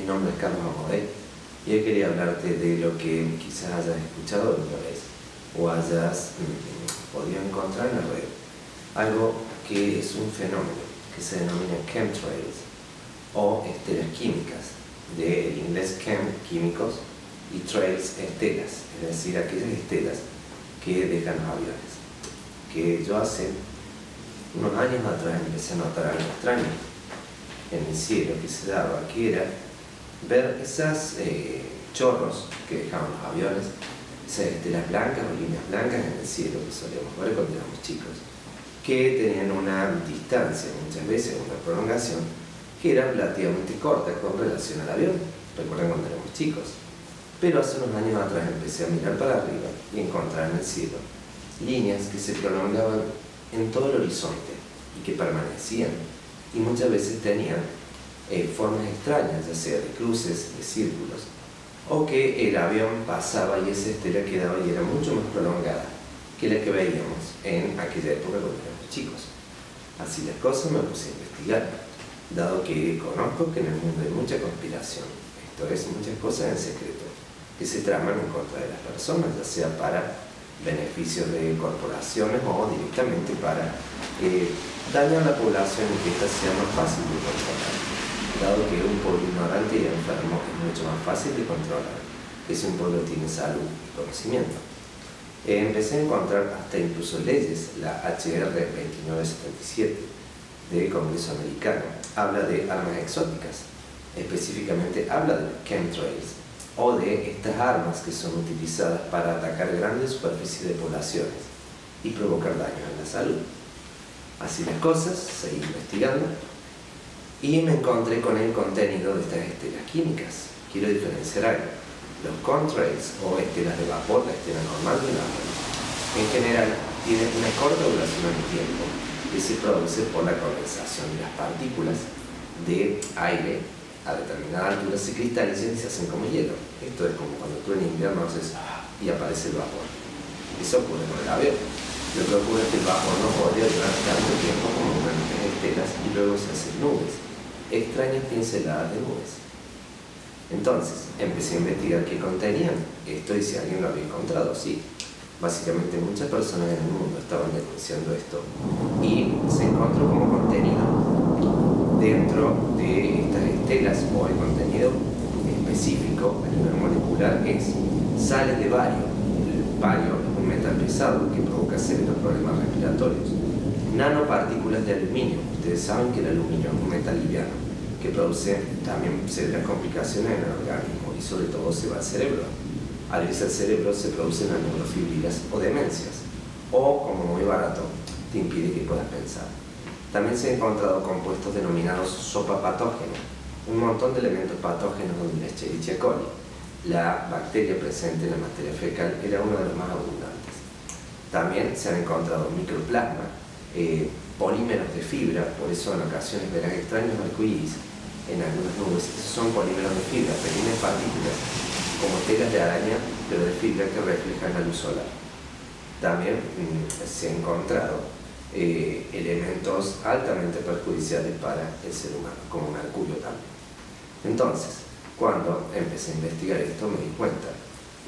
Mi nombre es Carlos Amodei y hoy quería hablarte de lo que quizás hayas escuchado alguna vez o hayas podido encontrar en la red. Algo que es un fenómeno que se denomina chemtrails o estelas químicas, del inglés chem, químicos, y trails, estelas, es decir, aquellas estelas que dejan los aviones. Que yo hace unos años atrás empecé a notar algo extraño en el cielo que se daba, que era ver esos chorros que dejaban los aviones, esas estelas blancas o líneas blancas en el cielo que solíamos ver cuando éramos chicos, que tenían una distancia, muchas veces una prolongación, que era relativamente corta con relación al avión. Recuerden cuando éramos chicos. Pero hace unos años atrás empecé a mirar para arriba y encontrar en el cielo líneas que se prolongaban en todo el horizonte y que permanecían, y muchas veces tenían formas extrañas, ya sea de cruces, de círculos, o que el avión pasaba y esa estela quedaba y era mucho más prolongada que la que veíamos en aquella época cuando éramos chicos. Así las cosas me puse a investigar, dado que conozco que en el mundo hay mucha conspiración, esto es, muchas cosas en secreto, que se traman en contra de las personas, ya sea para beneficios de corporaciones o directamente para dañar a la población y que ésta sea más fácil de controlar. Dado que un pueblo ignorante y enfermo es mucho más fácil de controlar que si un pueblo tiene salud y conocimiento. Empecé a encontrar hasta incluso leyes, la HR 2977 del Congreso americano habla de armas exóticas, específicamente habla de chemtrails o de estas armas que son utilizadas para atacar grandes superficies de poblaciones y provocar daños a la salud. Así las cosas, seguí investigando y me encontré con el contenido de estas estelas químicas. Quiero diferenciar algo. Los contrails o estelas de vapor, la estela normal de un avión, en general tienen una corta duración en el tiempo que se produce por la condensación de las partículas de aire a determinada altura se cristalizan y se hacen como hielo. Esto es como cuando tú en invierno haces y aparece el vapor. Eso ocurre con el avión. Lo que ocurre es que el vapor no podría durar tanto tiempo como unas estelas y luego se hacen nubes, extrañas pinceladas de nubes. Entonces, empecé a investigar qué contenían esto y si alguien lo había encontrado. Sí, básicamente muchas personas en el mundo estaban denunciando esto y se encontró como contenido dentro de estas estelas o el contenido específico a nivel molecular es sales de bario. El bario es un metal pesado que provoca severos problemas respiratorios. Nanopartículas de aluminio. Ustedes saben que el aluminio es un metal liviano que produce también severas complicaciones en el organismo y sobre todo se va al cerebro. Al irse al cerebro se producen las neurofibrilas o demencias, o como muy barato, te impide que puedas pensar. También se han encontrado compuestos denominados sopapatógenos, un montón de elementos patógenos donde la Escherichia coli, la bacteria presente en la materia fecal, era uno de los más abundantes. También se han encontrado microplasma, polímeros de fibra, por eso en ocasiones verás extraños arcoíris en algunas nubes. Son polímeros de fibra, pequeñas partículas, como telas de araña, pero de fibra que reflejan la luz solar. También se han encontrado elementos altamente perjudiciales para el ser humano, como mercurio también. Entonces, cuando empecé a investigar esto, me di cuenta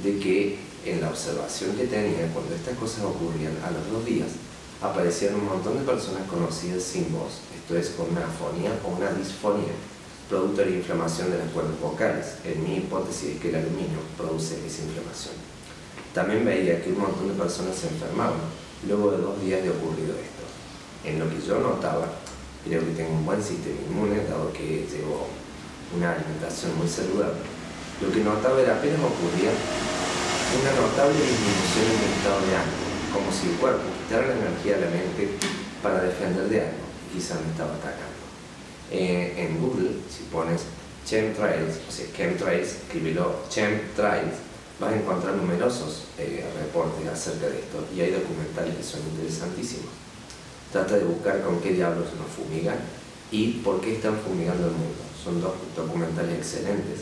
de que en la observación que tenía, cuando estas cosas ocurrían a los 2 días, aparecían un montón de personas conocidas sin voz, esto es, con una afonía o una disfonía, producto de la inflamación de las cuerdas vocales. En mi hipótesis es que el aluminio produce esa inflamación. También veía que un montón de personas se enfermaban luego de 2 días de ocurrido esto. En lo que yo notaba, creo que tengo un buen sistema inmune, dado que llevo una alimentación muy saludable. Lo que notaba era apenas ocurría una notable disminución en el estado de ánimo, como si el cuerpo quitara la energía de la mente para defender de algo que quizás me estaba atacando. En Google, si pones chemtrails, o sea, chemtrails, escríbelo chemtrails, vas a encontrar numerosos reportes acerca de esto y hay documentales que son interesantísimos. Trata de buscar con qué diablos nos fumigan y por qué están fumigando el mundo. Son 2 documentales excelentes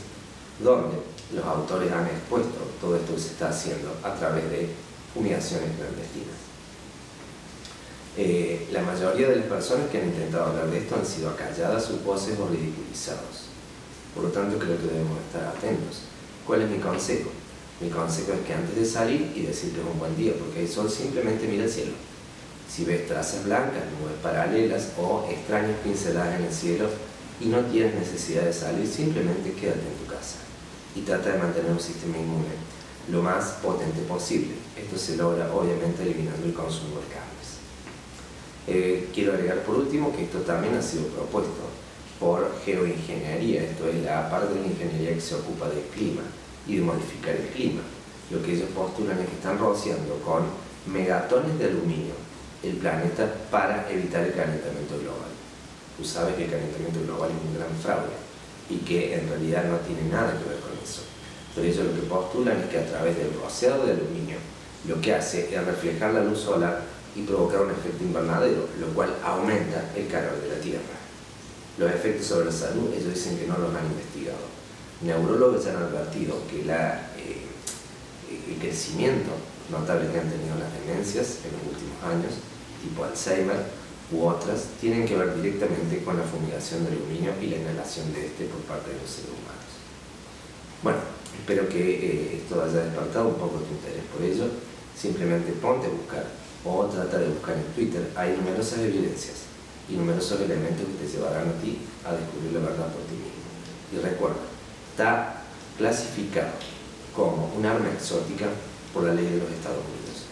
donde los autores han expuesto todo esto que se está haciendo a través de fumigaciones clandestinas. La mayoría de las personas que han intentado hablar de esto han sido acalladas, sus voces o ridiculizados. Por lo tanto, creo que debemos estar atentos. ¿Cuál es mi consejo? Mi consejo es que antes de salir y decir que es un buen día porque hay sol, simplemente mira el cielo. Si ves trazas blancas, nubes paralelas o extrañas pinceladas en el cielo y no tienes necesidad de salir, simplemente quédate en tu casa y trata de mantener un sistema inmune lo más potente posible. Esto se logra obviamente eliminando el consumo de carnes. Quiero agregar por último que esto también ha sido propuesto por geoingeniería, esto es la parte de la ingeniería que se ocupa del clima y de modificar el clima. Lo que ellos postulan es que están rociando con megatones de aluminio el planeta para evitar el calentamiento global. Tú sabes que el calentamiento global es un gran fraude y que en realidad no tiene nada que ver con eso. Por ello lo que postulan es que a través del rociado de aluminio lo que hace es reflejar la luz solar y provocar un efecto invernadero, lo cual aumenta el calor de la Tierra. Los efectos sobre la salud, ellos dicen que no los han investigado. Neurólogos ya han advertido que el crecimiento notable que han tenido las demencias en los últimos años, tipo Alzheimer u otras, tienen que ver directamente con la fumigación de aluminio y la inhalación de este por parte de los seres humanos. Bueno, espero que esto haya despertado un poco tu interés por ello. Simplemente ponte a buscar o trata de buscar en Twitter. Hay numerosas evidencias y numerosos elementos que te llevarán a ti a descubrir la verdad por ti mismo. Y recuerda, está clasificado como un arma exótica por la ley de los Estados Unidos.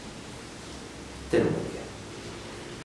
Ten un buen día.